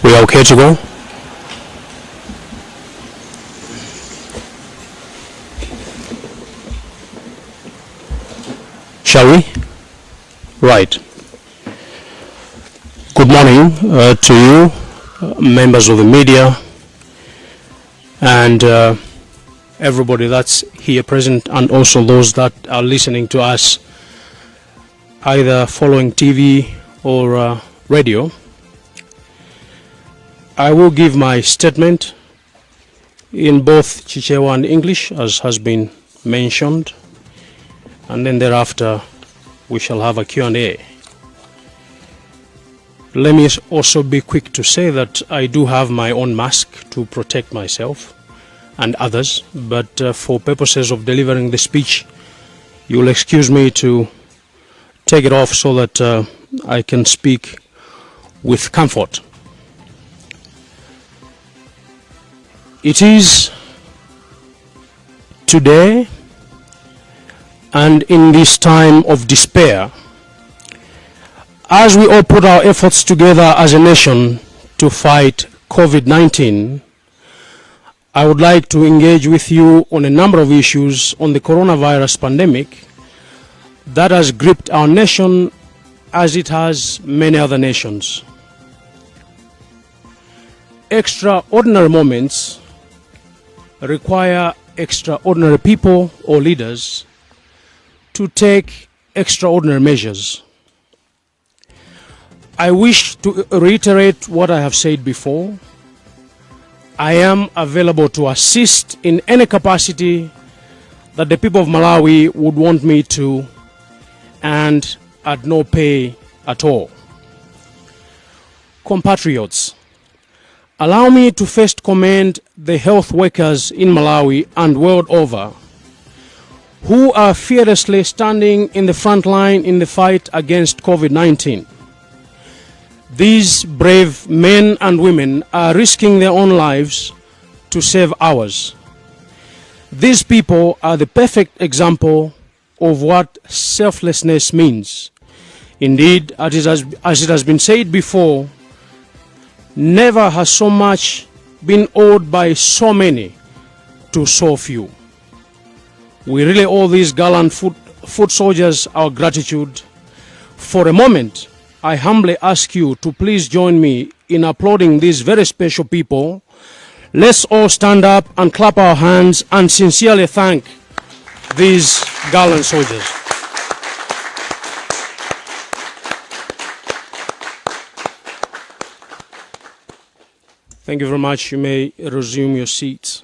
We are okay to go? Shall we? Right. Good morning to you, members of the media, and everybody that's here present, and also those that are listening to us either following TV or radio. I will give my statement in both Chichewa and English, as has been mentioned, and then thereafter we shall have a Q&A. Let me also be quick to say that I do have my own mask to protect myself and others, but for purposes of delivering the speech, you will excuse me to take it off so that I can speak with comfort. It is today, and in this time of despair, as we all put our efforts together as a nation to fight COVID-19, I would like to engage with you on a number of issues on the coronavirus pandemic that has gripped our nation as it has many other nations. Extraordinary moments require extraordinary people or leaders to take extraordinary measures. I wish to reiterate what I have said before. I am available to assist in any capacity that the people of Malawi would want me to, and at no pay at all. Compatriots, allow me to first commend the health workers in Malawi and world over who are fearlessly standing in the front line in the fight against COVID-19. These brave men and women are risking their own lives to save ours. These people are the perfect example of what selflessness means. Indeed, as it has been said before, never has so much been owed by so many to so few. We really owe these gallant foot soldiers our gratitude. For a moment, I humbly ask you to please join me in applauding these very special people. Let's all stand up and clap our hands and sincerely thank these gallant soldiers. Thank you very much. You may resume your seats.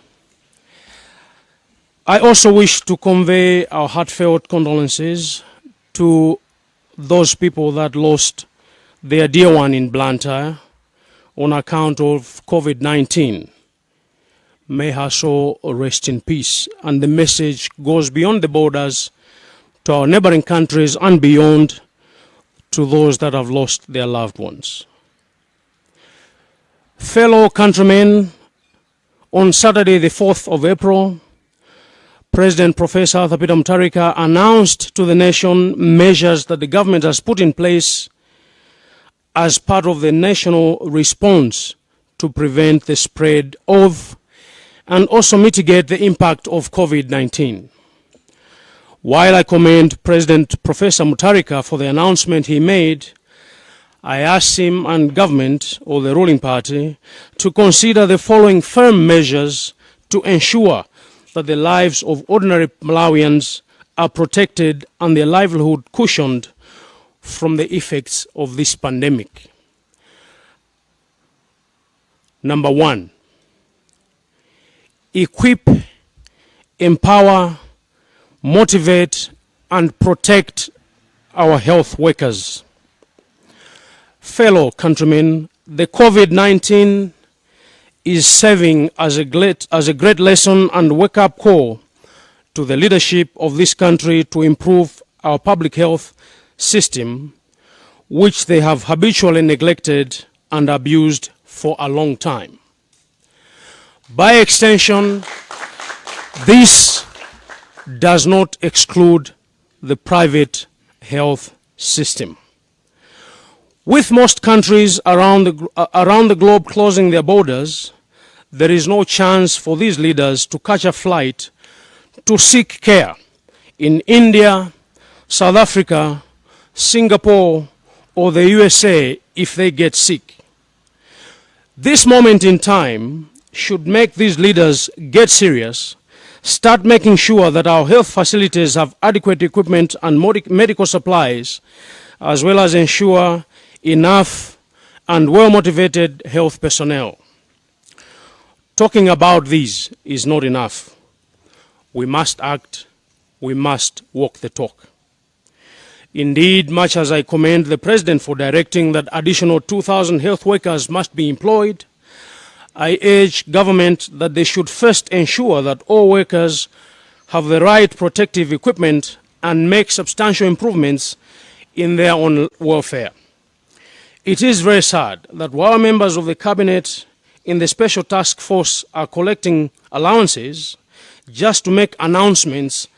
I also wish to convey our heartfelt condolences to those people that lost their dear one in Blantyre on account of COVID-19. May her soul rest in peace. And the message goes beyond the borders to our neighboring countries and beyond, to those that have lost their loved ones. Fellow countrymen, on Saturday the 4th of April, President Professor Arthur Peter Mutharika announced to the nation measures that the government has put in place as part of the national response to prevent the spread of and also mitigate the impact of COVID-19. While I commend President Professor Mutharika for the announcement he made, I asked him and government, or the ruling party, to consider the following firm measures to ensure that the lives of ordinary Malawians are protected and their livelihood cushioned from the effects of this pandemic. Number one, equip, empower, motivate, and protect our health workers. Fellow countrymen, the COVID-19 is serving as a great lesson and wake-up call to the leadership of this country to improve our public health system, which they have habitually neglected and abused for a long time. By extension, this does not exclude the private health system. With most countries around the globe closing their borders, there is no chance for these leaders to catch a flight to seek care in India, South Africa, Singapore, or the USA if they get sick. This moment in time should make these leaders get serious, start making sure that our health facilities have adequate equipment and medical supplies, as well as ensure enough and well-motivated health personnel. Talking about these is not enough. We must act, we must walk the talk. Indeed, much as I commend the President for directing that additional 2,000 health workers must be employed, I urge government that they should first ensure that all workers have the right protective equipment and make substantial improvements in their own welfare. It is very sad that while members of the Cabinet in the Special Task Force are collecting allowances just to make announcements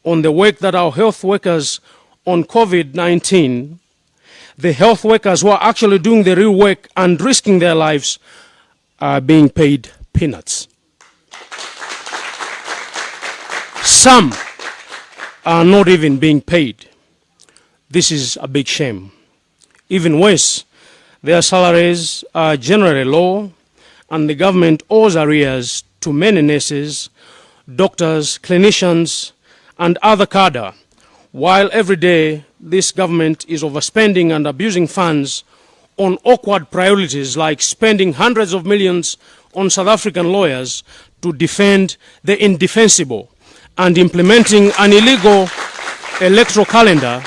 on the work that our health workers on Covid-19, the health workers who are actually doing the real work and risking their lives are being paid peanuts. Some are not even being paid. This is a big shame. Even worse, their salaries are generally low, and the government owes arrears to many nurses, doctors, clinicians, and other cadre, while every day this government is overspending and abusing funds on awkward priorities like spending hundreds of millions on South African lawyers to defend the indefensible and implementing an illegal electoral calendar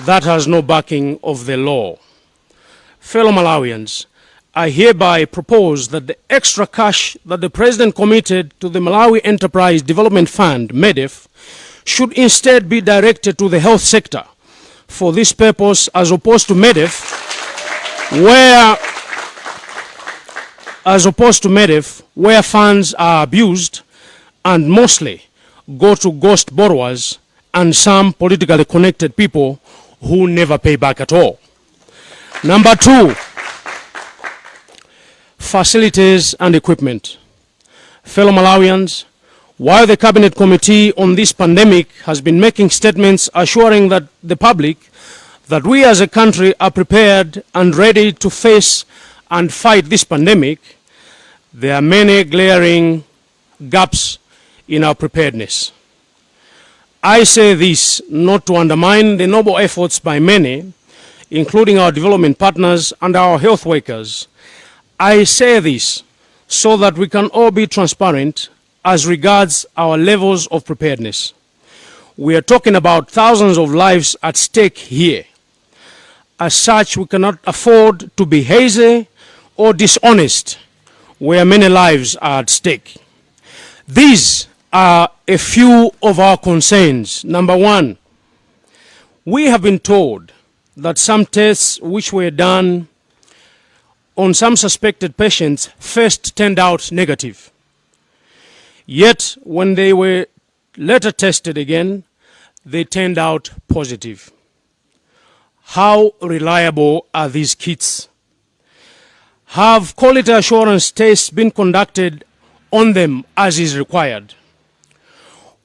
that has no backing of the law. Fellow Malawians, I hereby propose that the extra cash that the President committed to the Malawi Enterprise Development Fund, MEDEF, should instead be directed to the health sector for this purpose, as opposed to MEDEF, where funds are abused and mostly go to ghost borrowers and some politically connected people who never pay back at all. Number two, facilities and equipment. Fellow Malawians, while the Cabinet Committee on this pandemic has been making statements assuring that the public that we as a country are prepared and ready to face and fight this pandemic, there are many glaring gaps in our preparedness. I say this not to undermine the noble efforts by many, including our development partners and our health workers. I say this so that we can all be transparent as regards our levels of preparedness. We are talking about thousands of lives at stake here. As such, we cannot afford to be hazy or dishonest where many lives are at stake. These are a few of our concerns. Number one, we have been told that some tests which were done on some suspected patients first turned out negative. Yet, when they were later tested again, they turned out positive. How reliable are these kits? Have quality assurance tests been conducted on them as is required?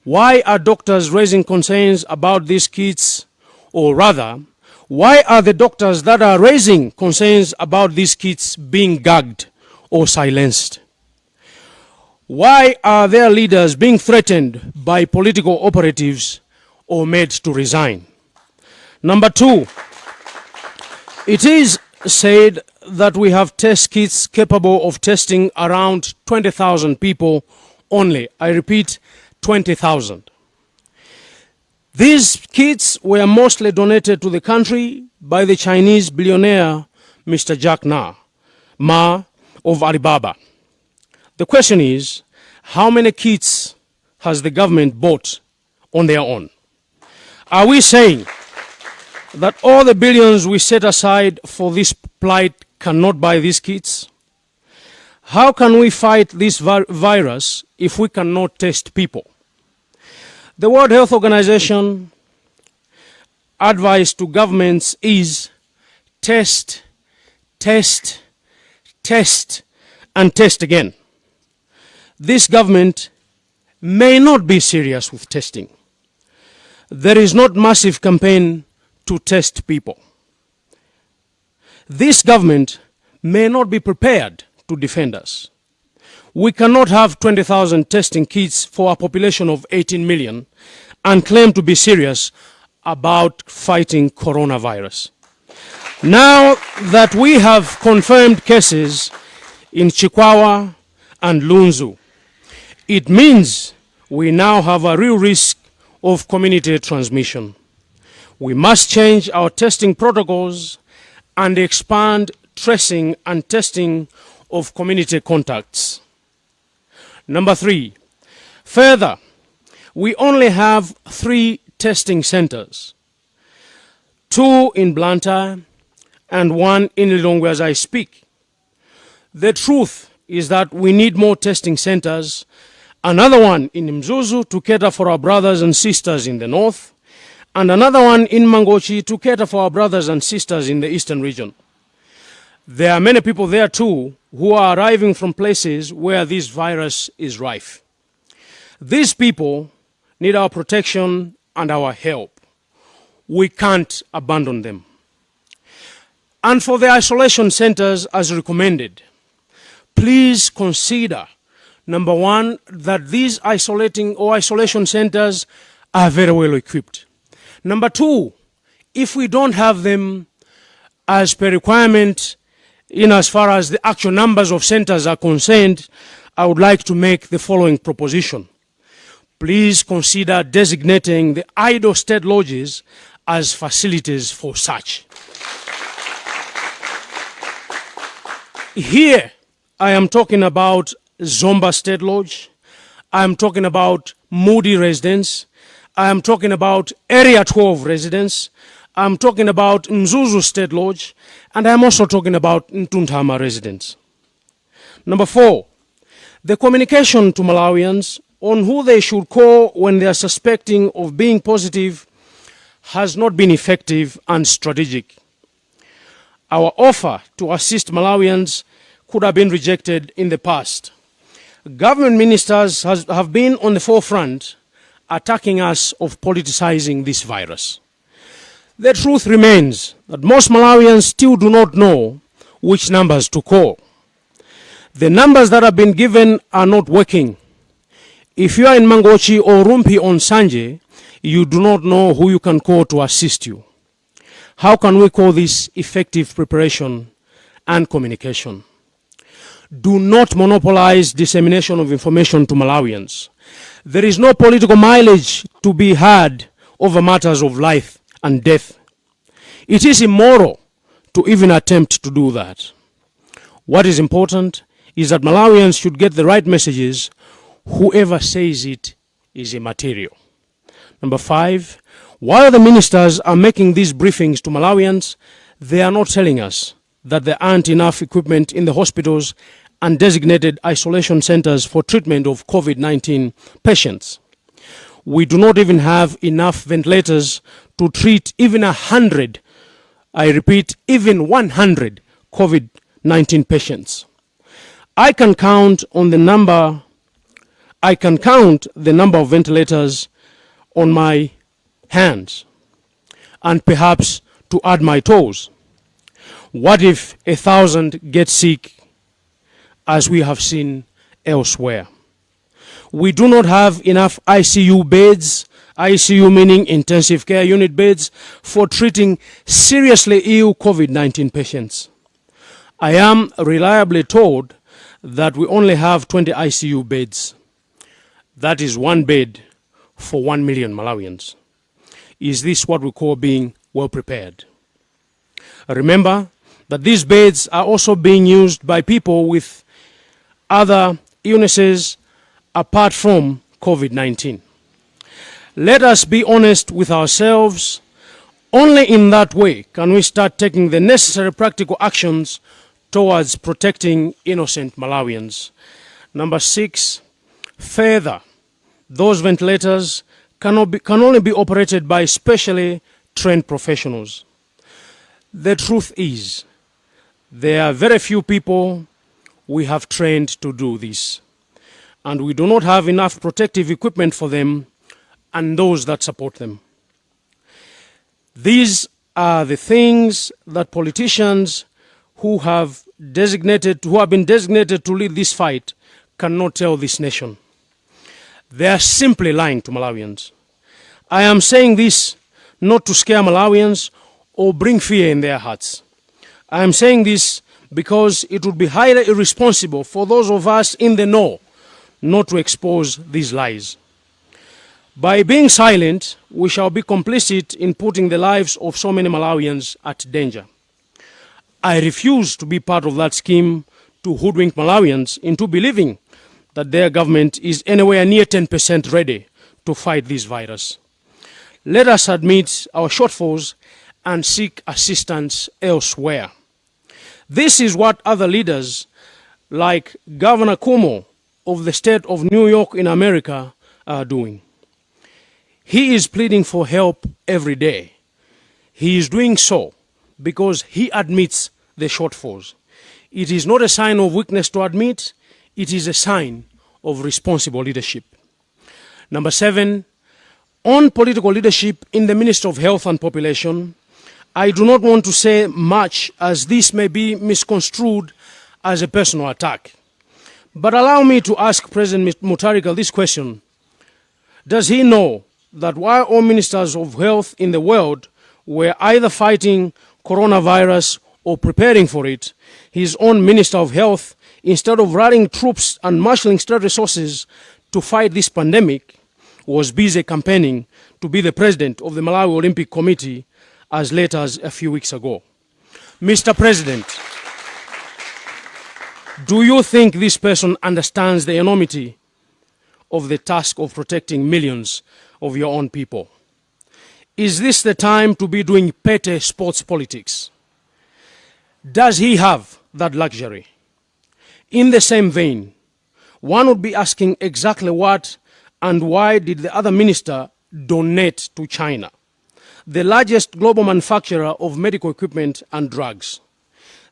Why are doctors raising concerns about these kits? Or rather, why are the doctors that are raising concerns about these kits being gagged or silenced? Why are their leaders being threatened by political operatives or made to resign? Number two, it is said that we have test kits capable of testing around 20,000 people only. I repeat, 20,000. These kits were mostly donated to the country by the Chinese billionaire Mr. Jack Ma of Alibaba. The question is, how many kits has the government bought on their own? Are we saying that all the billions we set aside for this plight cannot buy these kits? How can we fight this virus if we cannot test people? The World Health Organization advice to governments is test, test, test, and test again. This government may not be serious with testing. There is not massive campaign to test people. This government may not be prepared to defend us. We cannot have 20,000 testing kits for a population of 18 million and claim to be serious about fighting coronavirus. Now that we have confirmed cases in Chikwawa and Lunzu, it means we now have a real risk of community transmission. We must change our testing protocols and expand tracing and testing of community contacts. Number 3, further, we only have 3 testing centers, 2 in Blantyre and 1 in Lilongwe as I speak. The truth is that we need more testing centers, another one in Mzuzu to cater for our brothers and sisters in the north, and another one in Mangochi to cater for our brothers and sisters in the eastern region. There are many people there too who are arriving from places where this virus is rife. These people need our protection and our help. We can't abandon them. And for the isolation centers as recommended, please consider, number 1, that these isolation centers are very well equipped. Number 2, if we don't have them as per requirement, in as far as the actual numbers of centers are concerned, I would like to make the following proposition. Please consider designating the idle state lodges as facilities for such. Here, I am talking about Zomba State Lodge. I am talking about Moody Residence. I am talking about Area 12 Residence. I'm talking about Mzuzu State Lodge, and I'm also talking about Ntuntama Residence. Number 4, the communication to Malawians on who they should call when they are suspecting of being positive has not been effective and strategic. Our offer to assist Malawians could have been rejected in the past. Government ministers have been on the forefront attacking us of politicizing this virus. The truth remains that most Malawians still do not know which numbers to call. The numbers that have been given are not working. If you are in Mangochi or Rumpi on Sanje, you do not know who you can call to assist you. How can we call this effective preparation and communication? Do not monopolize dissemination of information to Malawians. There is no political mileage to be had over matters of life and death. It is immoral to even attempt to do that. What is important is that Malawians should get the right messages. Whoever says it is immaterial. Number 5, while the ministers are making these briefings to Malawians, they are not telling us that there aren't enough equipment in the hospitals and designated isolation centers for treatment of COVID-19 patients. We do not even have enough ventilators to treat even 100, I repeat, even 100 COVID-19 patients. I can count the number of ventilators on my hands, and perhaps to add my toes. What if 1,000 get sick, as we have seen elsewhere? We do not have enough ICU beds, ICU meaning intensive care unit beds, for treating seriously ill COVID-19 patients. I am reliably told that we only have 20 ICU beds. That is 1 bed for 1 million Malawians. Is this what we call being well prepared? Remember that these beds are also being used by people with other illnesses apart from COVID-19. Let us be honest with ourselves. Only in that way can we start taking the necessary practical actions towards protecting innocent Malawians. Number 6, further, those ventilators can only be operated by specially trained professionals. The truth is, there are very few people we have trained to do this, and we do not have enough protective equipment for them and those that support them. These are the things that politicians who have been designated to lead this fight cannot tell this nation. They are simply lying to Malawians. I am saying this not to scare Malawians or bring fear in their hearts. I am saying this because it would be highly irresponsible for those of us in the know not to expose these lies. By being silent, we shall be complicit in putting the lives of so many Malawians at danger. I refuse to be part of that scheme to hoodwink Malawians into believing that their government is anywhere near 10% ready to fight this virus. Let us admit our shortfalls and seek assistance elsewhere. This is what other leaders like Governor Cuomo of the state of New York in America are doing. He is pleading for help every day. He is doing so because he admits the shortfalls. It is not a sign of weakness to admit, it is a sign of responsible leadership. Number 7, on political leadership in the Ministry of Health and Population, I do not want to say much as this may be misconstrued as a personal attack. But allow me to ask President Mutharika this question. Does he know that while all ministers of health in the world were either fighting coronavirus or preparing for it, his own Minister of Health, instead of rallying troops and marshalling state resources to fight this pandemic, was busy campaigning to be the president of the Malawi Olympic Committee as late as a few weeks ago? Mr. President, do you think this person understands the enormity of the task of protecting millions of your own people? Is this the time to be doing petty sports politics? Does he have that luxury? In the same vein, one would be asking exactly what and why did the other minister donate to China, the largest global manufacturer of medical equipment and drugs?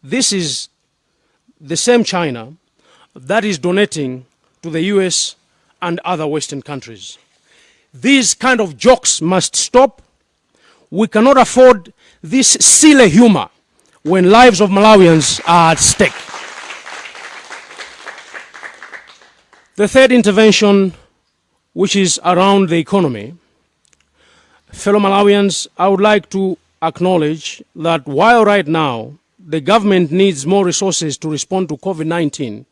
This is the same China that is donating to the US and other Western countries. These kind of jokes must stop. We cannot afford this silly humor when lives of Malawians are at stake. The third intervention, which is around the economy, fellow Malawians, I would like to acknowledge that while right now the government needs more resources to respond to COVID-19,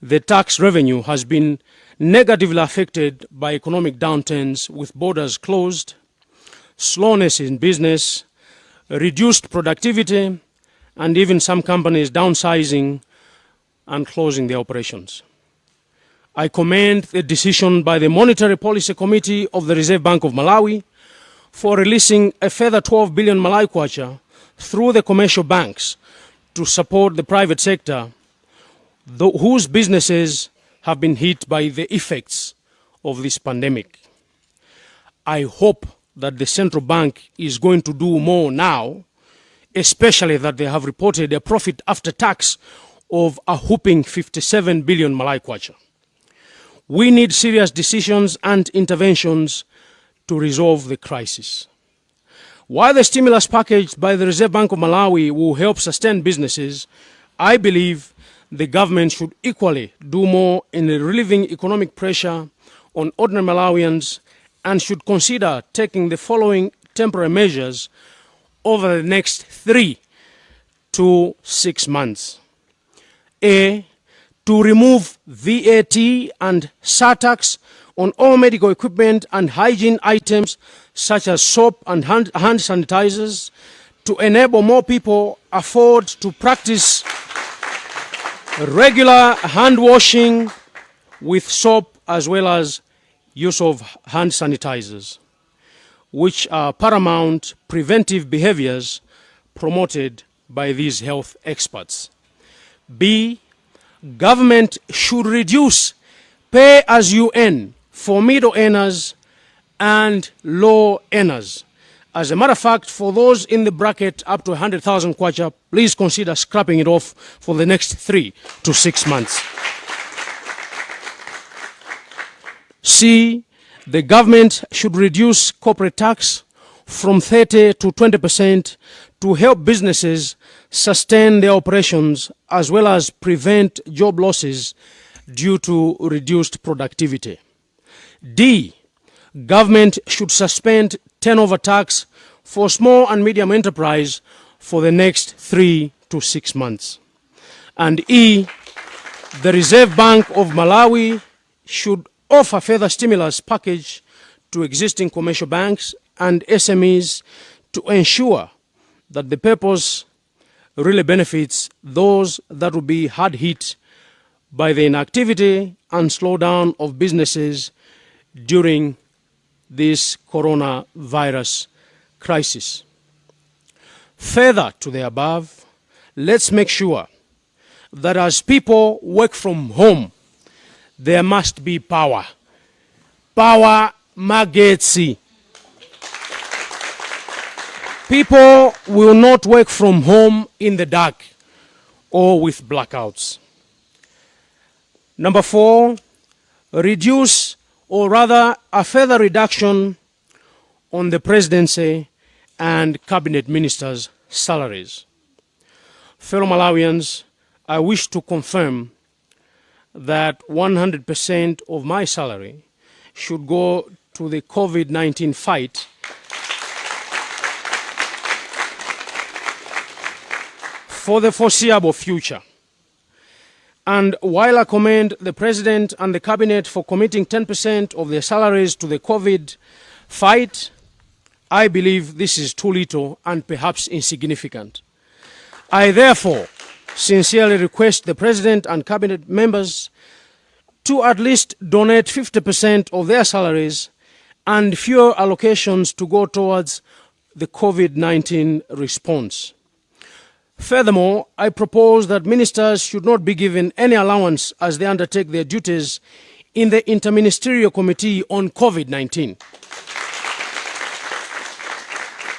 the tax revenue has been negatively affected by economic downturns with borders closed, slowness in business, reduced productivity, and even some companies downsizing and closing their operations. I commend the decision by the Monetary Policy Committee of the Reserve Bank of Malawi for releasing a further 12 billion Malawi kwacha through the commercial banks to support the private sector, whose businesses have been hit by the effects of this pandemic. I hope that the central bank is going to do more now, especially that they have reported a profit after tax of a whopping 57 billion Malawi kwacha. We need serious decisions and interventions to resolve the crisis. While the stimulus package by the Reserve Bank of Malawi will help sustain businesses, I believe the government should equally do more in relieving economic pressure on ordinary Malawians and should consider taking the following temporary measures over the next 3 to 6 months. A, to remove VAT and surtax on all medical equipment and hygiene items such as soap and hand sanitizers to enable more people afford to practice regular hand washing with soap as well as use of hand sanitizers, which are paramount preventive behaviors promoted by these health experts. B, government should reduce pay as you earn for middle earners and low earners As a matter of fact, for those in the bracket up to 100,000 kwacha, please consider scrapping it off for the next 3 to 6 months. C, the government should reduce corporate tax from 30 to 20% to help businesses sustain their operations as well as prevent job losses due to reduced productivity. D, government should suspend turnover tax for small and medium enterprise for the next 3 to 6 months. And E, the Reserve Bank of Malawi should offer further stimulus package to existing commercial banks and SMEs to ensure that the purpose really benefits those that will be hard hit by the inactivity and slowdown of businesses during this coronavirus crisis. Further to the above, let's make sure that as people work from home, there must be power. Power magetsi. People will not work from home in the dark or with blackouts. Number 4, reduce, or rather a further reduction on the presidency and cabinet ministers' salaries. Fellow Malawians, I wish to confirm that 100% of my salary should go to the COVID-19 fight for the foreseeable future. And while I commend the President and the Cabinet for committing 10% of their salaries to the COVID fight, I believe this is too little and perhaps insignificant. I therefore sincerely request the President and Cabinet members to at least donate 50% of their salaries and fewer allocations to go towards the COVID-19 response. Furthermore, I propose that ministers should not be given any allowance as they undertake their duties in the Interministerial Committee on COVID-19.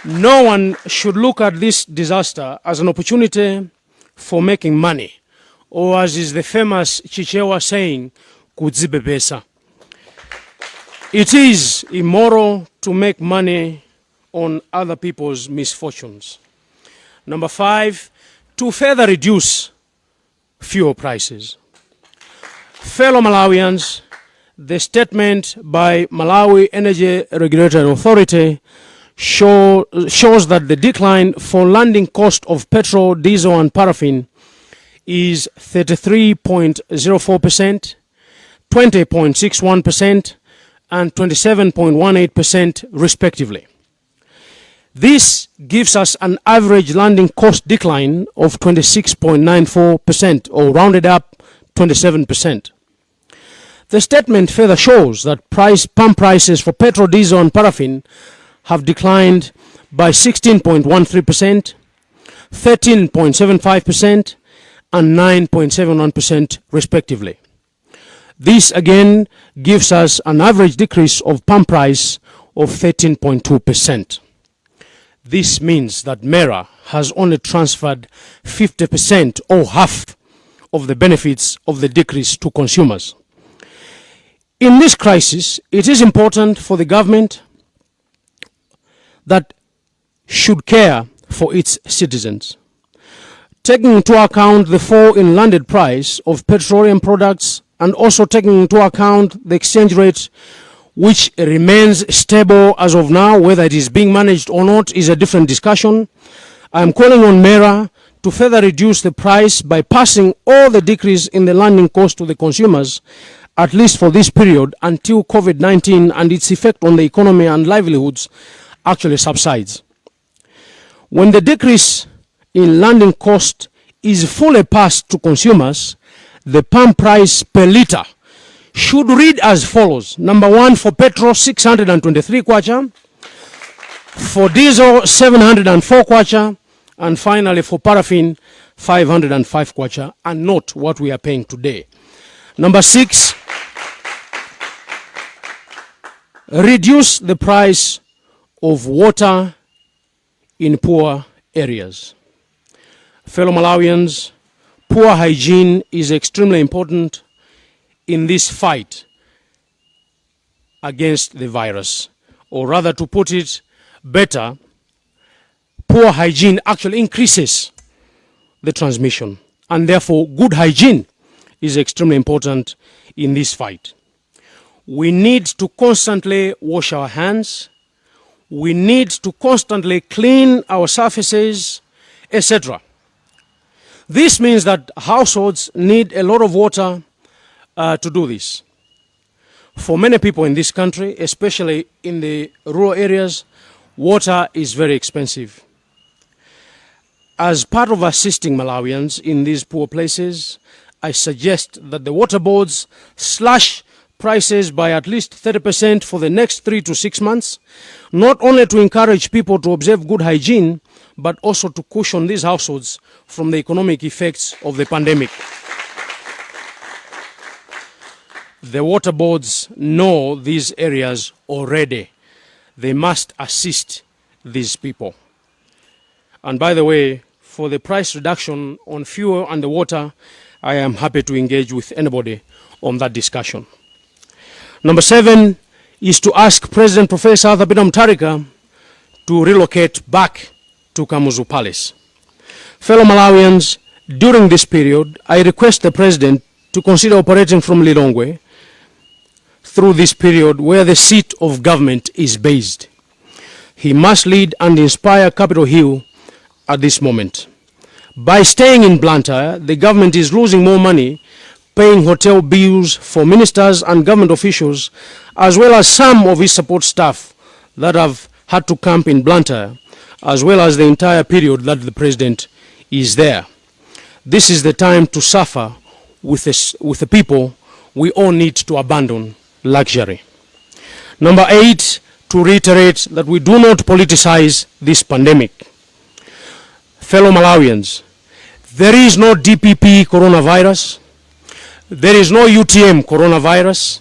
No one should look at this disaster as an opportunity for making money, or as is the famous Chichewa saying, kudzibe pesa. It is immoral to make money on other people's misfortunes. Number 5, to further reduce fuel prices. Fellow Malawians, the statement by Malawi Energy Regulatory Authority shows that the decline for landing cost of petrol, diesel and paraffin is 33.04%, 20.61% and 27.18% respectively. This gives us an average landing cost decline of 26.94%, or rounded up 27%. The statement further shows that pump prices for petrol, diesel and paraffin have declined by 16.13%, 13.75% and 9.71% respectively. This again gives us an average decrease of pump price of 13.2%. This means that MERA has only transferred 50% or half of the benefits of the decrease to consumers. In this crisis, it is important for the government that should care for its citizens. Taking into account the fall in landed price of petroleum products and also taking into account the exchange rate, which remains stable as of now, whether it is being managed or not is a different discussion. I am calling on MERA to further reduce the price by passing all the decrease in the landing cost to the consumers, at least for this period, until COVID-19 and its effect on the economy and livelihoods actually subsides. When the decrease in landing cost is fully passed to consumers, the pump price per litre should read as follows. Number 1, for petrol, 623 kwacha. For diesel, 704 kwacha. And finally, for paraffin, 505 kwacha. And not what we are paying today. Number 6, reduce the price of water in poor areas. Fellow Malawians, poor hygiene is extremely important in this fight against the virus. Or rather, to put it better, poor hygiene actually increases the transmission. And therefore, good hygiene is extremely important in this fight. We need to constantly wash our hands. We need to constantly clean our surfaces, etc. This means that households need a lot of water to do this. For many people in this country, especially in the rural areas, water is very expensive. As part of assisting Malawians in these poor places, I suggest that the water boards slash prices by at least 30% for the next 3 to 6 months, not only to encourage people to observe good hygiene, but also to cushion these households from the economic effects of the pandemic. The water boards know these areas already. They must assist these people. And by the way, for the price reduction on fuel and the water, I am happy to engage with anybody on that discussion. Number 7 is to ask President Professor Arthur Peter Mutharika to relocate back to Kamuzu Palace. Fellow Malawians, during this period, I request the President to consider operating from Lilongwe through this period where the seat of government is based. He must lead and inspire Capitol Hill at this moment. By staying in Blantyre, the government is losing more money paying hotel bills for ministers and government officials, as well as some of his support staff that have had to camp in Blantyre, as well as the entire period that the president is there. This is the time to suffer with the people. We all need to abandon luxury. Number 8, to reiterate that we do not politicize this pandemic. Fellow Malawians, there is no DPP coronavirus. There is no UTM coronavirus.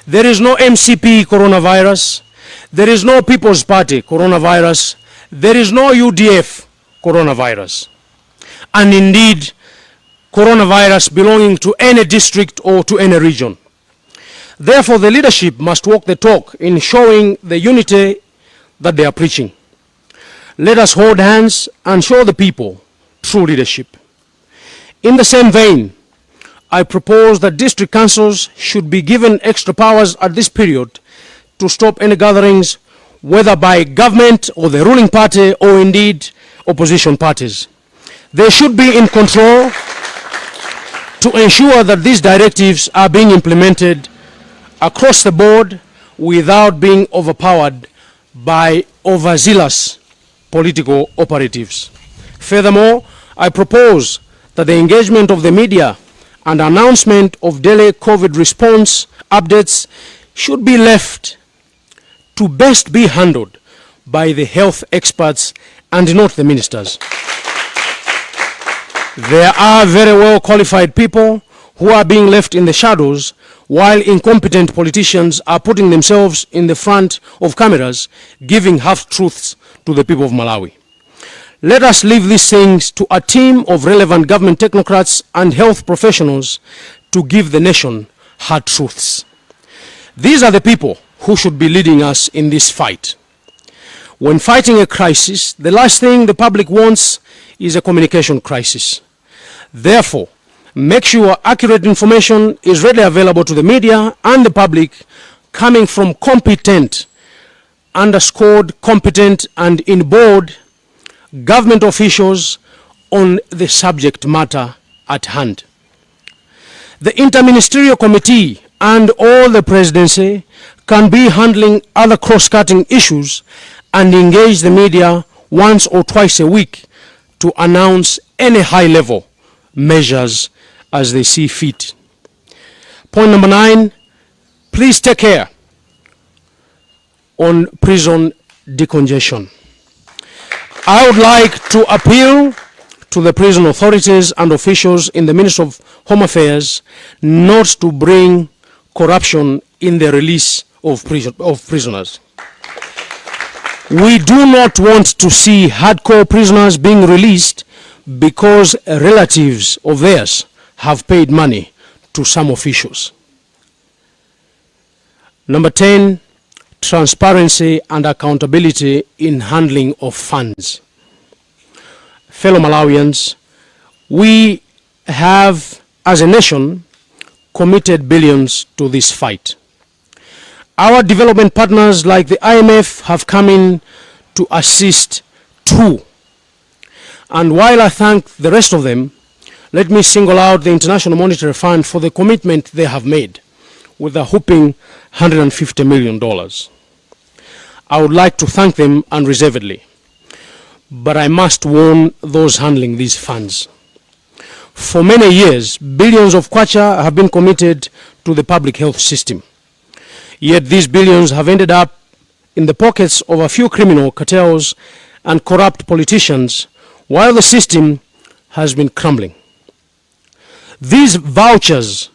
There is no MCP coronavirus. There is no People's Party coronavirus. There is no UDF coronavirus. And indeed, coronavirus belonging to any district or to any region. Therefore, the leadership must walk the talk in showing the unity that they are preaching. Let us hold hands and show the people true leadership. In the same vein, I propose that district councils should be given extra powers at this period to stop any gatherings, whether by government or the ruling party or indeed opposition parties. They should be in control to ensure that these directives are being implemented across the board without being overpowered by overzealous political operatives. Furthermore, I propose that the engagement of the media and announcement of daily COVID response updates should be left to best be handled by the health experts and not the ministers. There are very well qualified people who are being left in the shadows while incompetent politicians are putting themselves in the front of cameras, giving half-truths to the people of Malawi. Let us leave these things to a team of relevant government technocrats and health professionals to give the nation hard truths. These are the people who should be leading us in this fight. When fighting a crisis, the last thing the public wants is a communication crisis. Therefore, make sure accurate information is readily available to the media and the public coming from competent, underscored competent, and in bold government officials on the subject matter at hand. The Interministerial Committee and all the presidency can be handling other cross-cutting issues and engage the media once or twice a week to announce any high-level measures as they see fit. Point number 9, please take care on prison decongestion. I would like to appeal to the prison authorities and officials in the Ministry of Home Affairs not to bring corruption in the release of prisoners. We do not want to see hardcore prisoners being released because relatives of theirs have paid money to some officials. Number 10, transparency and accountability in handling of funds. Fellow Malawians, we have, as a nation, committed billions to this fight. Our development partners like the IMF have come in to assist too. And while I thank the rest of them, let me single out the International Monetary Fund for the commitment they have made with a whopping $150 million. I would like to thank them unreservedly, but I must warn those handling these funds. For many years, billions of kwacha have been committed to the public health system. Yet these billions have ended up in the pockets of a few criminal cartels and corrupt politicians, while the system has been crumbling. These vouchers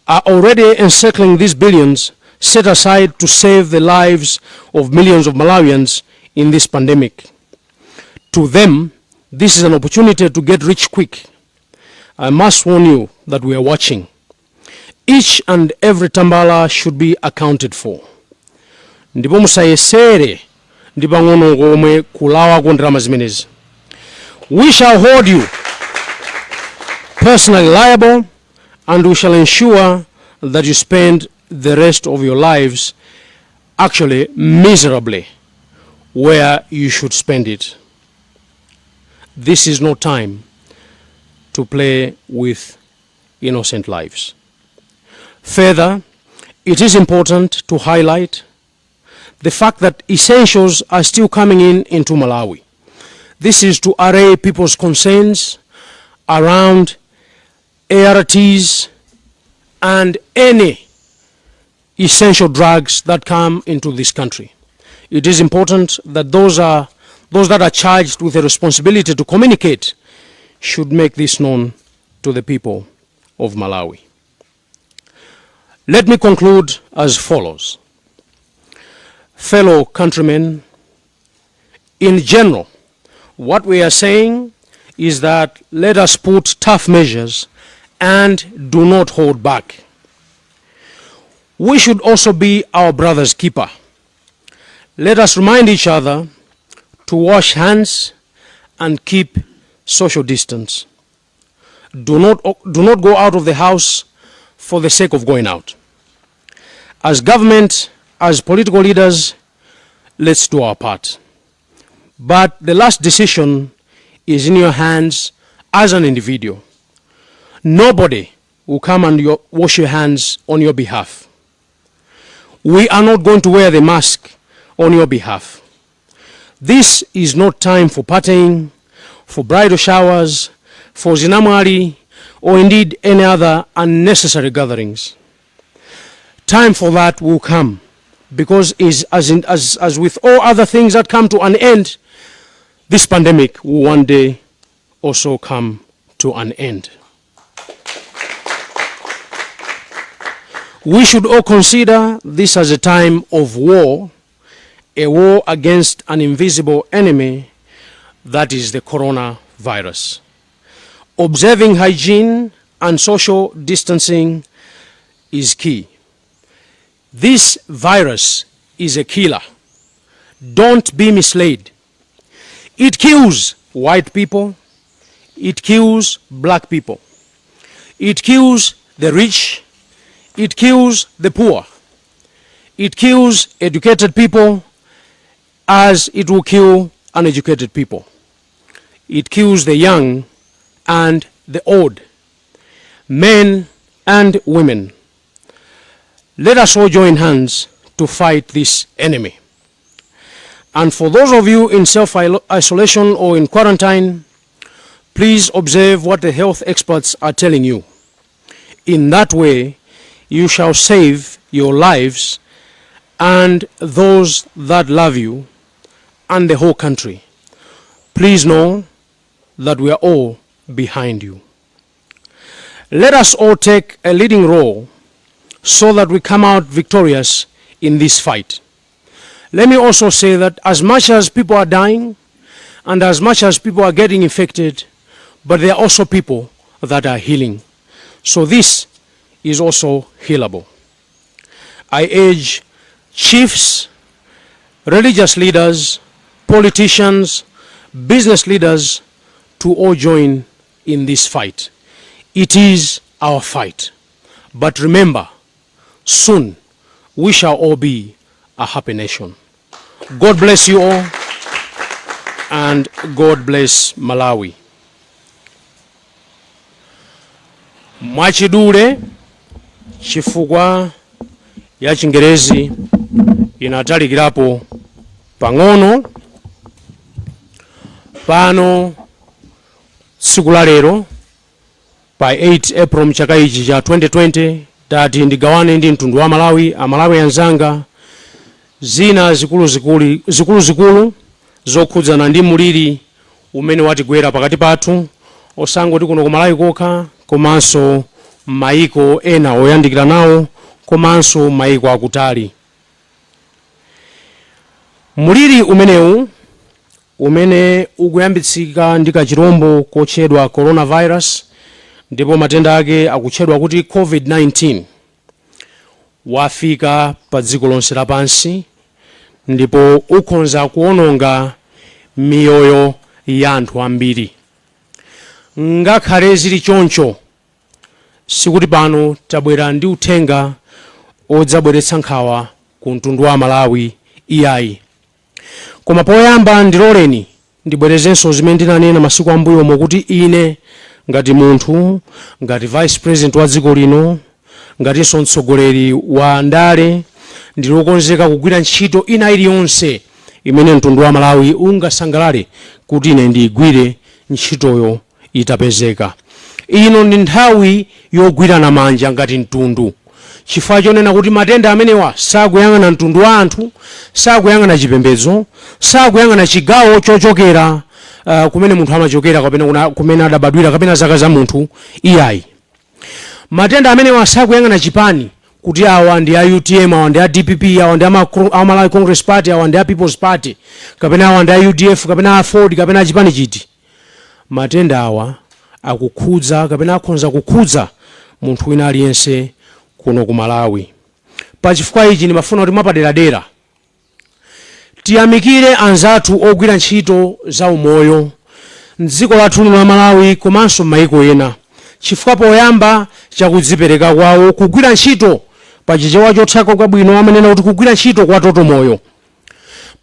are already encircling these billions set aside to save the lives of millions of Malawians in this pandemic. To them, this is an opportunity to get rich quick. I must warn you that we are watching. Each and every tambala should be accounted for. Ndipo musayesere ndipang'ono ngomwe kulawa kondrama zimenezi. We shall hold you personally liable, and we shall ensure that you spend the rest of your lives actually miserably where you should spend it. This is no time to play with innocent lives. Further, it is important to highlight the fact that essentials are still coming into Malawi. This is to array people's concerns around ARTs and any essential drugs that come into this country. It is important that those that are charged with the responsibility to communicate should make this known to the people of Malawi. Let me conclude as follows. Fellow countrymen, in general, what we are saying is that let us put tough measures and do not hold back. We should also be our brother's keeper. Let us remind each other to wash hands and keep social distance. Do not go out of the house for the sake of going out. As government, as political leaders, let's do our part. But the last decision is in your hands as an individual. Nobody will come and wash your hands on your behalf. We are not going to wear the mask on your behalf. This is not time for partying, for bridal showers, for zinamwali, or indeed any other unnecessary gatherings. Time for that will come, because as with all other things that come to an end, this pandemic will one day also come to an end. We should all consider this as a time of war, a war against an invisible enemy, that is the coronavirus. Observing hygiene and social distancing is key. This virus is a killer. Don't be misled. It kills white people. It kills black people. It kills the rich. It kills the poor. It kills educated people as it will kill uneducated people. It kills the young and the old, men and women. Let us all join hands to fight this enemy. And for those of you in self-isolation or in quarantine, please observe what the health experts are telling you. In that way, you shall save your lives and those that love you and the whole country. Please know that we are all behind you. Let us all take a leading role so that we come out victorious in this fight. Let me also say that as much as people are dying and as much as people are getting infected, but there are also people that are healing. So this is also healable. I urge chiefs, religious leaders, politicians, business leaders to all join in this fight. It is our fight. But remember, soon we shall all be a happy nation. God bless you all, and God bless Malawi. Mwachidule chifukwa ya Chingerezi inatalikirapo pang'ono pano tsiku la lero pa 8 April mchaka ichi cha 2020 tati ndigawane ndi mtundu wa Malawi, Amalawi anzanga zina zikulu zokhudzana ndi muliri umene watigwera pakati pathu osangoti kuno ku Malawi kokha komanso maiko ena oyandikira nawo komanso maiko akutali. Muliri umenewu umene ukuyambitsika ndi kachirombo kotchedwa coronavirus ndipo matenda ake akutchedwa kuti Covid-19 wafika pa dziko lonse lapansi ndipo ukhonza kuononga miyoyo ya anthu ambiri. Ngakhale zili choncho sikuti pano tabwera ndi uthenga odzabweretsa nkhawa ku mtundu wa Malawi iyayi. Koma poyamba ndiloleni ndibwerezenso zimene ndinanena masiku ambuyo mokuti ine ngati munthu, ngati vice president wa dziko lino, ngatinso mtsogoleri wa ndale, ndilokonzeka kugwira ntchito ina iliyonse imene mtundu wa Malawi ungasangalale kuti ine ndigwire ntchitoyo itapezeka. Ino ndi nthawi yogwirana manja ngati mtundu. Chifukwa chonena kuti matenda amenewa sakuyang'ana mtundu wa anthu, sakuyang'ana chipembedzo, sakuyang'ana chigawo chochokera kumene munthu amachokera kapena kumene adabadwira kapena zaka za munthu iyayi. Matenda amenewa sakuyang'ana chipani kuti awa ndi a UTM, awa ndi a DPP, awa ndi a Malawi Congress Party, awa ndi a People's Party, kapena awa ndi a UDF, kapena a Ford, kapena a chipani chiti. Matenda awa akukhudza kapena akhonza kukhudza munthu wina aliyense kuno ku Malawi. Pachifukwa ichi ndimafuna kuti mwapaderadera tiyamikire anzathu ogwira ntchito za umoyo mdziko lathu la Malawi komanso maiko ena. Chifukwa poyamba chakudzipereka kwawo kugwira ntchito pa chichewa chotheka kwabwino amanena kuti kugwira ntchito kwa toto moyo.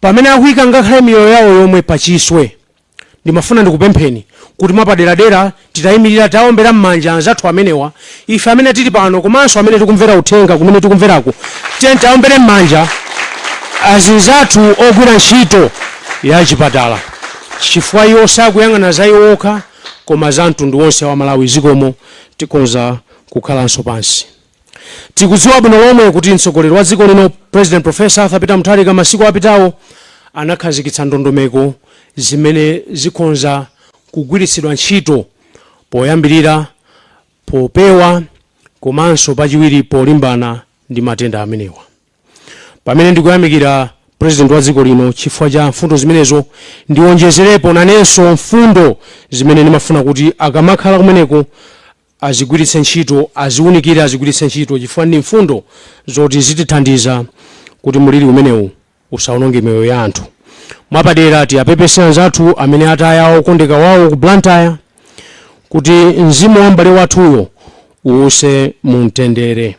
Pamene akuyika ngakhale miyoyo yawo yomwe pachiswe. Ndimafuna ndikupempheni kuti mwapaderadera titayimirira taombera m'manja anzathu amenewa, ife amene tili pano komanso amene tikumvera uthenga kumene tikumverako, taombere m'manja azinzathu ogwira ntchito ya chipatala. Chifukwa iwo sakuyang'ana za iwo okha koma za mtundu wonse wa Malawi zikomo tikonza kukhalanso pansi. Tikudziwa bwino lomwe kuti mtsogoleri wa dziko lino President Professor Arthur Peter Mutharika masiku apitawo anakhazikitsa ndondomeko zimene zikonza kugwiritsidwa ntchito poyambirira, popewa komanso pachiwiri polimbana ndi matenda amenewa. Pamene ndikuyamikira President wa dziko lino chifukwa cha mfundo zimenezo, ndionjezerepo nanenso mfundo zimene ndimafuna kuti akamakhala kumeneko azigwiritse ntchito, aziunikire azigwiritse ntchito chifukwa ndi mfundo zoti zitithandiza kuti muliri umenewu usawononge miyoyo ya anthu. Mwapadera tiyapepese anzathu amene ataya okondeka wawo ku Blantyre kuti mzimu wa m'bale wathuyo uwuse mumtendere.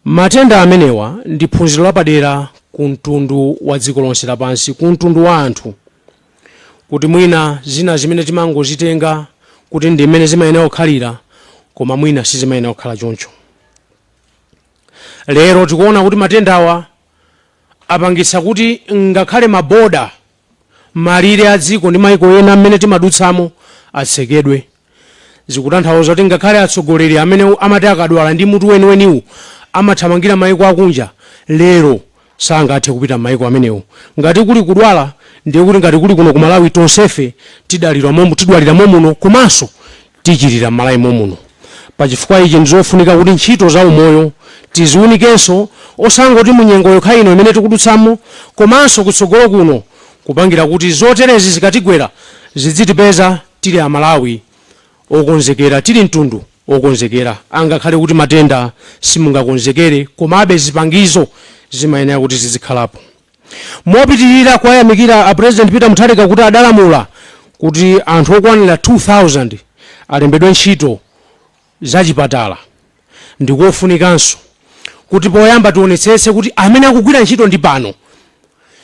Matenda amenewa ndi phunziro lapadera ku mtundu wa dziko lonse lapansi, ku mtundu wa anthu, kuti mwina zina zimene timangozitenga kuti ndi mmene zimayenera kukhalira koma mwina sizimayenera kukhala choncho. Lero tikuona kuti matendawa apangitsa kuti ngakhale maboda malire a dziko ndi maiko ena mmene timadutsamo atsekedwe. Zikutanthauza kuti ngakhale atsogoleri amene amati akadwala ndi mutu weniweniwu amathamangira maiko akunja, lero sangathe kupita maiko amenewo. Ngati kuli kudwala ndiye kuti ngati kuli kuno ku Malawi tonsefe tidwalira momuno komanso tichitira Malawi momuno. pachifukwa ichi ndizofunika kuti ntchito za umoyo tiziwunikenso osangoti munyengo yokha ino imene tikudutsamo, komanso kutsogolo kuno kupangira kuti zoterezi zikatigwera zidzitipeza tili Amalawi okonzekera, tili mtundu okonzekera, angakhale kuti matenda simungakonzekere komabe zipangizo zimayenera kuti zizikhalapo. Mopitirira kwayamikira a President Peter Mutharika kuti adalamula kuti anthu okwanira 2000 alembedwe ntchito zachipatala. Ndikofunikanso kuti poyamba tionetsetse kuti amene akugwira ntchito ndi pano,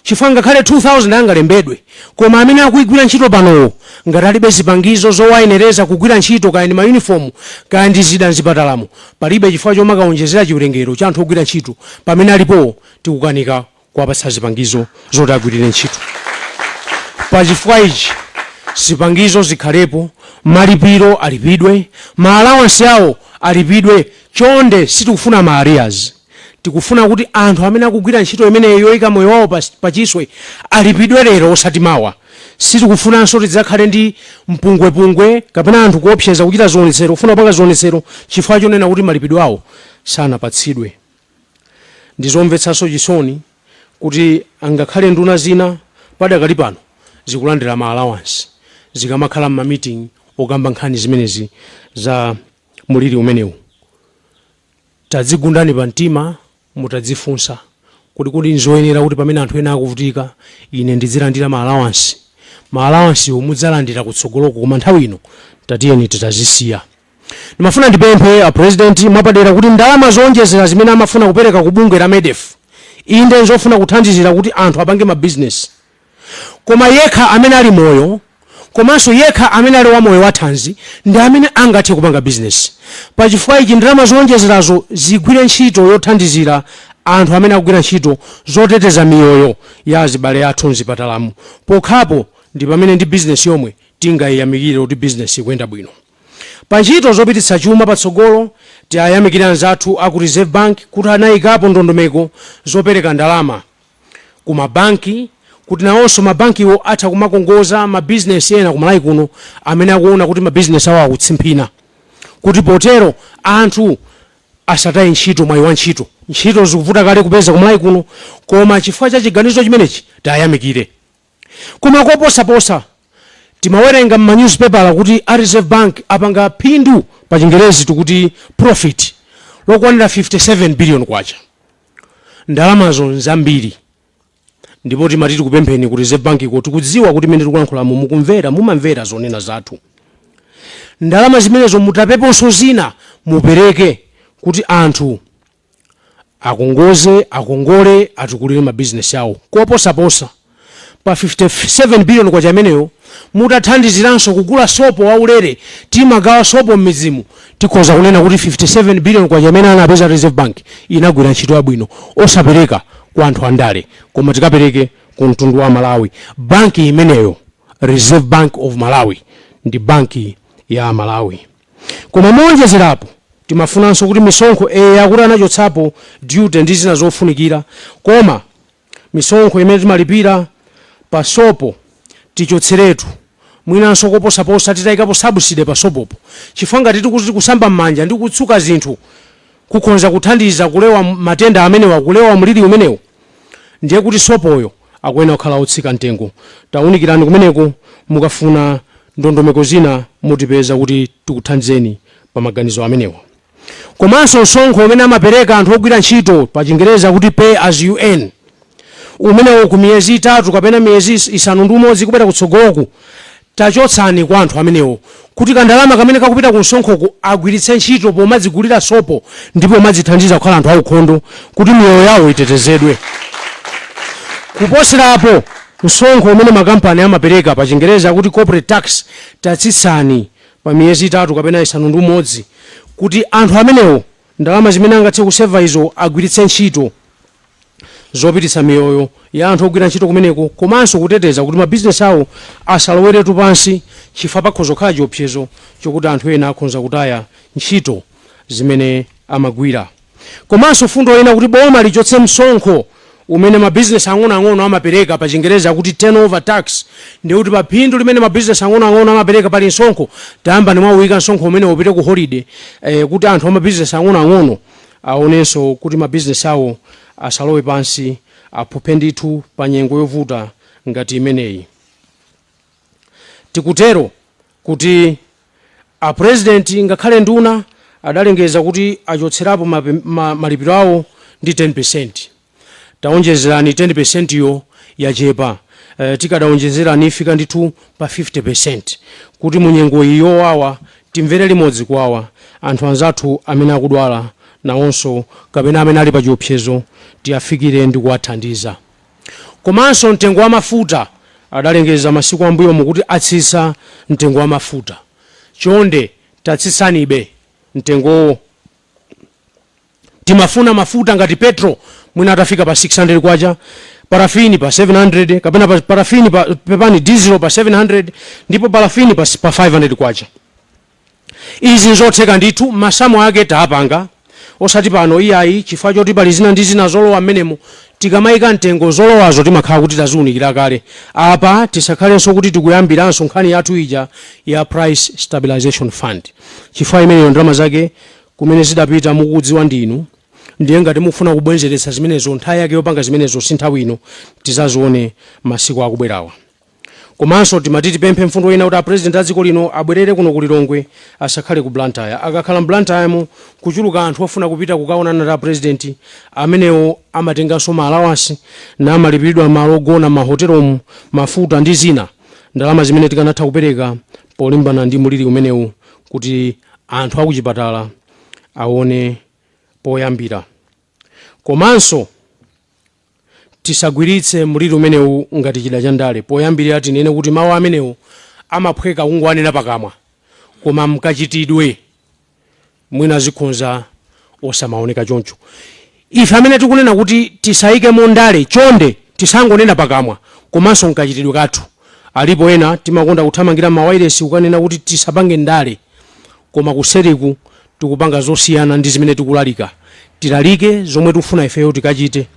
chifukwa ngakhale 2000 angalembedwe koma amene akugwira ntchito panowo ngati alibe zipangizo zowayenereza kugwira ntchito, kaya ndi mauniform kaya ndi zida mzipatalamo, palibe chifukwa chomwe kaonjezera chiwerengero cha anthu ogwira ntchito pamene alipo tikukanika kuwapatsa zipangizo zoti agwirire ntchito. Pachifukwa ichi zipangizo zikhalepo, malipiro alipidwe, maalawansi awo alipidwe. Chonde sitikufuna ma arrears, tikufuna kuti anthu amene akugwira ntchito imeneyo yoyika moyo wawo pachiswe alipidwe lero osati mawa. Sitikufunanso tidzakhale ndi mpungwepungwe kapena anthu kuopseza kuchita zionetsero, ufuna kupanga zionetsero chifukwa chonena kuti malipidwe awo sanapatsidwe. Ndizomvetsanso chisoni kuti angakhale nduna zina padakali pano zikulandira ma allowance zikamakhala ma meeting okamba nkhani zimenezi za muliri umenewu. Tadzigundani pa mtima, mutadzifunsa kuti nzoyenera kuti pamene anthu ena akuvutika ine ndidzilandira ma allowance. Ma allowance mudzalandira kutsogoloko, koma nthawi ino tatiyeni titazisiya. Ndimafuna ndipemphe a president mwapadera kuti ndalama zonjezera zimene amafuna kupereka ku bungwe la MEDEF inde nzofuna kuthandizira kuti anthu apange ma business, koma yekha amene ali moyo komanso yekha amene ali wa moyo wathanzi ndi amene angathe kupanga business. Pachifukwa ichi ndalama zonjezerazo zigwire ntchito yothandizira anthu amene akugwira ntchito zoteteza miyoyo ya azibale athu mzipatalamu. Pokhapo ndi pamene ndi business yomwe tingayiyamikire kuti business ikuyenda bwino. Pa ntchito zopititsa chuma patsogolo tiyayamikira anzathu aku Reserve Bank kuti anayikapo ndondomeko zopereka ndalama ku mabanki kuti nawonso mabankiwo atha kumakongoza ma business ena kumalawi kuno amene akuona kuti ma business awo akutsimphina, kuti potero anthu asataye ntchito mwayi wa ntchito. Ntchito zikuvuta kale kupeza kumalawi kuno, koma chifukwa cha chiganizo chimenechi tayamikire. Koma koposaposa timawerenga ma newspaper kuti a Reserve Bank apanga phindu pa Chingerezi tikuti profit lokwanira 57 billion kwacha. Ndalamazo nzambiri, ndipo timatiti kupempheni ku Reserve Bank kuti kudziwa kuti mene tikulankhula mukumvera, mumamvera zonena zathu. Ndalama zimenezo mutapeponso zina mupereke kuti anthu akongole atukulire ma business yawo. Koposaposa pa 57 billion kwacha ameneyo mutathandiziranso kugula sopo waulere, timagawa sopo m'midzimu, tikhoza kunena kuti 57 billion kwacha amene anapeza Reserve Bank inagwira ntchito yabwino, osapereka kwa anthu andale koma tikapereke ku mtundu wa Malawi. Banki imeneyo Reserve Bank of Malawi ndi banki ya Malawi. Koma monjezerapo timafunanso kuti misonkho yakuti anachotsapo duty ndi zina zofunikira, koma misonkho imene timalipira pa sopo tichotseretu. Mwinanso koposaposa titayikapo subsidy pa sopopo, chifukwa ngati tikuti kusamba m'manja ndi kutsuka zinthu kukhonza kuthandiza kulewa matenda amene wakulewa muliri umenewo, ndiye kuti sopoyo akuyenera kukhala otsika mtengo. Tawunikirani kumeneko mukafuna ndondomeko zina mutipeza kuti tikuthandizeni pa maganizo amenewa. Komanso msonkho umene amapereka anthu ogwira ntchito pa Chingereza kuti pay as you earn, umenewo ku miyezi 3 kapena miyezi 6 kupita kutsogoloku, tachotsani kwa anthu amenewo kuti kandalama kamene kakupita ku msonkhoku agwiritse ntchito pomadzigulira sopo ndipo madzithandiza kukhala anthu aukhondo kuti miyoyo yawo itetezedwe. Kuposerapo msonkho umene makampani amapereka pa Chingereza kuti corporate tax tatsitsani pa miyezi 3 kapena 6 kuti anthu amenewo ndalama zimene angathe kuseva izo agwiritse ntchito zopititsa miyoyo ya anthu ogwira ntchito kumeneko, komanso kuteteza kuti ma business awo asaloweretu pansi chifukwa pakhoza kukhala chiopsezo chokuti anthu ena akhonza kutaya ntchito zimene amagwira. Komanso fundo ina kuti boma lichotse msonkho umene mabizinesi ang'onoang'ono amapereka pa Chingereza akuti turnover tax, ndi kuti pa phindu limene mabizinesi ang'onoang'ono amapereka pali msonkho, tayamba nimawuyika msonkho umene upite ku holiday, kuti anthu amabizinesi ang'onoang'ono aonenso kuti mabizinesi awo asalowe pansi, aphuphe ndithu pa nyengo yovuta ngati imeneyi. Tikutero kuti a president ngakhale nduna adalengeza kuti achotserapo malipiro awo ndi 10%. Taonjezerani 10% yo yachepa, tikadaonjezerani ifika ndithu pa 50%, kuti munyengo iyo wawa timvere limodzi kwawa anthu anzathu amene akudwala nawonso kapena amene ali pa chiopsezo tiafikire ndi kuwathandiza. Komanso mtengo wa mafuta adalengeza masiku ambuyo mukuti atsitsa mtengo wa mafuta. Chonde tatsitsanibe mtengowo. Timafuna mafuta ngati petro mwina atafika pa 600 kwacha, parafini pa 700, kapena parafini pepani diesel pa 700, ndipo parafini pa 500 kwacha. Izi nzotheka ndithu, masamu ake taapanga, osati pano iyayi chifukwa choti pali zina ndi zina zolowa mmenemo, tikamayika mtengo zolowazo timakhala kuti taziunikira kale. Apa tisakhalenso kuti tikuyambiranso nkhani yathu ija ya price stabilization fund, chifukwa imeneyo ndalama zake kumene zidapita mukudziwa ndinu, ndiye ngati mufuna kubwenzeretsa zimenezo nthawi yake yopanga zimenezo si nthawi ino, tizazione masiku akubwerawa. Komanso timati tipemphe mfundo ina kuti a president a dziko lino abwerere kuno ku Lilongwe, asakhale ku Blantyre. Akakhala Blantyre mu kuchuluka anthu afuna kupita kukaonana na president, amenewo amatenganso ma allowance na amalipiridwa malo ogona mahotelomu, mafuta ndi zina, ndalama zimene tikanatha kupereka polimbana ndi muliri umenewu kuti anthu akuchipatala aone poyambira. Komanso tisagwiritse muliri umenewu ngati chida cha ndale. Poyambirira tinene kuti mawu amenewu amaphweka kungowanena pakamwa, koma mkachitidwe mwina zikhonza osamaoneka choncho. Ife amene tikunena kuti tisayike mu ndale, chonde tisangonena pakamwa, komanso mkachitidwe kathu. Alipo ena timakonda kuthamangira mawayilesi kukanena kuti tisapange ndale, koma kuseriku tikupanga zosiyana ndi zimene tikulalika. Tilalike zomwe tikufuna ifeyo tikachite.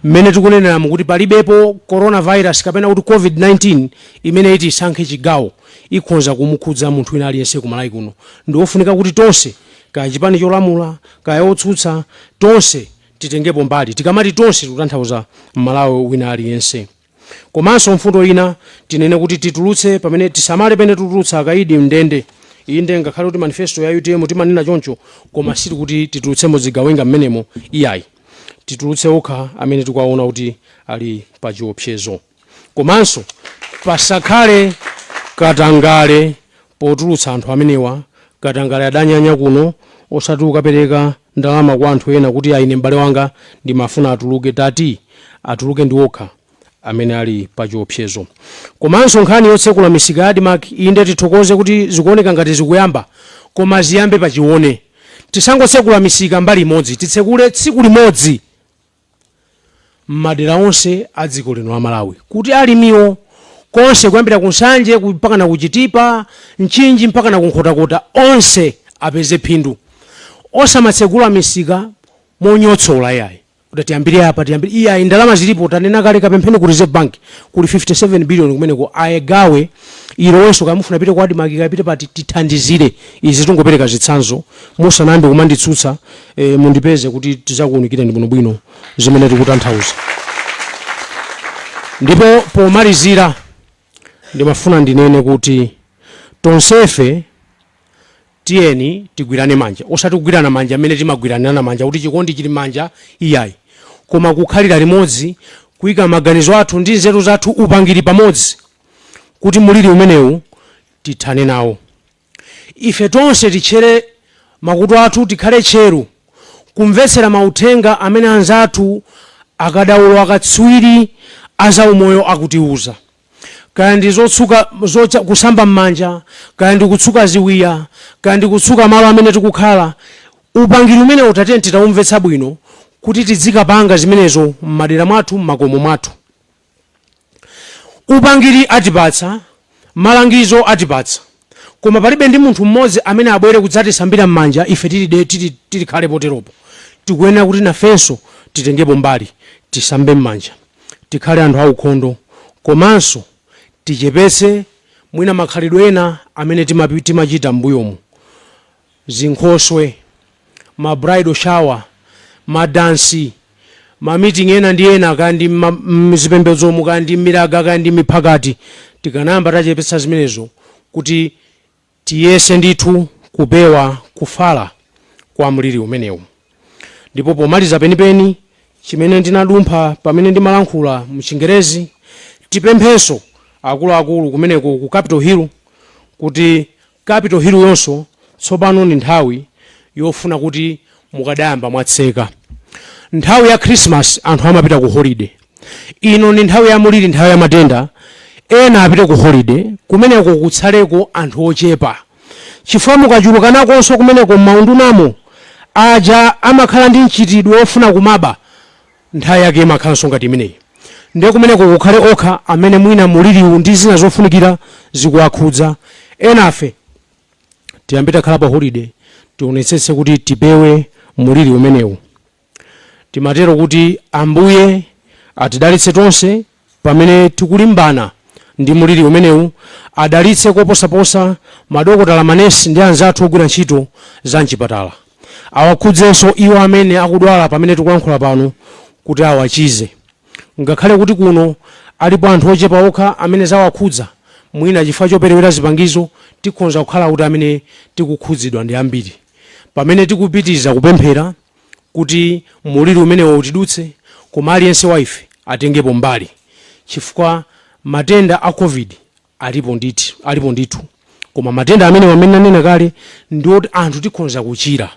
Mmene tikunenera mukuti palibepo coronavirus kapena kuti Covid-19 imene iti isankhe chigawo ikhonza kumukhudza munthu wina aliyense kumalawi kuno. Ndiofunika kuti tonse, kaya chipani cholamula, kaya otsutsa, tonse titengepo mbali. Tikamati tonse tutanthauza mmalawi wina aliyense. Komanso mfundo ina tinene kuti titulutse pamene tisamale pene tutulutsa akaidi mndende. Inde ngakhale kuti manifesto ya UTM timanena choncho, koma siti kuti titulutsemo zigawenga mmenemo iyayi. Titulutse okha amene tikuwaona kuti ali pa chiopsezo. Komanso pasakhale katangale potulutsa anthu amenewa. Katangale adanyanya kuno, osati ukapereka ndalama kwa anthu ena kuti aine m'bale wanga ndimafuna atuluke, tati atuluke ndi okha amene ali pa chiopsezo. Komanso nkhani yotsekula misika ya Adimark, inde tithokoze kuti zikuoneka ngati zikuyamba, koma ziyambe pachione. Tisangotsekula misika mbali imodzi, titsekule tsiku limodzi madera onse a dziko lino la Malawi, kuti alimiwo konse kuyambira kunsanje mpaka na kuchitipa, mchinji mpaka na kunkhotakota, onse apeze phindu. Osamatsekula misika monyotsola yayi. Kuti tiyambire apa, tiyambire iya ndalama zilipo, tanena kale kapempheni ku Reserve Bank kuli 57 billion kumeneko ayegawe ilowonso kamufuna pite kwa Adimark kapite pati tithandizire. Izi tungopereka zitsanzo, musanambe kumanditsutsa, mundipeze kuti tizakuunikireni bwinobwino zimene tikutanthauza. Ndipo pomalizira ndimafuna ndinene kuti tonsefe tiyeni tigwirane manja, osati kugwirana manja amene timagwiranana manja kuti chikondi chili manja iyayi, koma kukhalira limodzi, kuyika maganizo athu ndi nzeru zathu upangiri pamodzi kuti muliri umenewu tithane nawo. Ife tonse tichere makutu athu, tikhale tcheru kumvetsera mauthenga amene anzathu akadaulo akatswiri azaumoyo akutiuza. Kaya ndi zotsuka kusamba m'manja, kaya ndi kutsuka ziwiya, kaya ndi kutsuka malo amene tikukhala, upangiri umene utatenti titaumvetsa bwino kuti tizikapanga zimenezo m'madera mwathu, m'makomo mwathu. Upangiri atipatsa, malangizo atipatsa, koma palibe ndi munthu mmodzi amene abwere kudzatisambira m'manja ife tilikhale poteropo. Tikuyenera kuti nafenso titengepo mbali, tisambe m'manja, tikhale anthu aukhondo, komanso tichepetse mwina makhalidwe ena amene timachita m'mbuyomu, zinkhoswe, ma bridal shower, madansi, ma meeting ena ndi ena, kandi mzipembedzo, kandi miraga, kandi miphakati. Tikanayamba tachepetsa zimenezo kuti tiyese ndithu kupewa kufala kwa mliri umenewu. Ndipo pomaliza penipeni chimene ndinadumpha pamene ndimalankhula mChingerezi, tipempheso akuluakulu kumeneko ku Capitol Hill kuti Capitol Hill yonso tsopano ni nthawi yofuna kuti mukadayamba mwatseka. Nthawi ya Christmas anthu amapita ku holiday. Ino ni nthawi ya muliri, nthawi ya matenda, ena apite ku holiday, kumeneko kutsaleko anthu ochepa. Chifukwa mukachuluka nakonso kumeneko m'maundunamo, aja amakhala ndi mchitidwe ofuna kumaba, nthawi yake imakhalanso ngati imeneyi. Ndiye kumeneko kukhale okha amene mwina muliriwu ndi zina zofunikira zikuwakhudza. Enafe tiyambe takhala pa holiday, tionetsetse kuti tipewe muliri umenewu. Timatero kuti Ambuye atidalitse tonse pamene tikulimbana ndi muliri umenewu, adalitse koposaposa madokotala, manesi ndi anzathu ogwira ntchito za mchipatala. Awakhudzenso iwo amene akudwala pamene tikulankhula pano kuti awachize. Ngakhale kuti kuno alipo anthu ochepa okha amene zawakhudza, mwina chifukwa choperewera zipangizo, tikhonza kukhala kuti amene tikukhudzidwa ndi ambiri. Pamene tikupitiza kupemphera kuti muliri umenewo utidutse, koma aliyense wa ife atengepo mbali, chifukwa matenda a Covid alipo ndithu, koma matenda amene nanena kale ndi oti anthu tikhonza kuchira,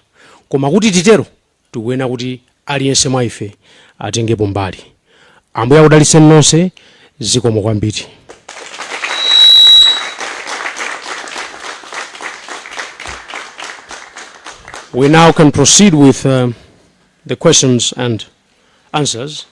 koma kuti titero tikuyenera kuti aliyense mwa ife atengepo mbali. Ambuye akudalitseni nonse, zikomo kwambiri. We now can proceed with the questions and answers.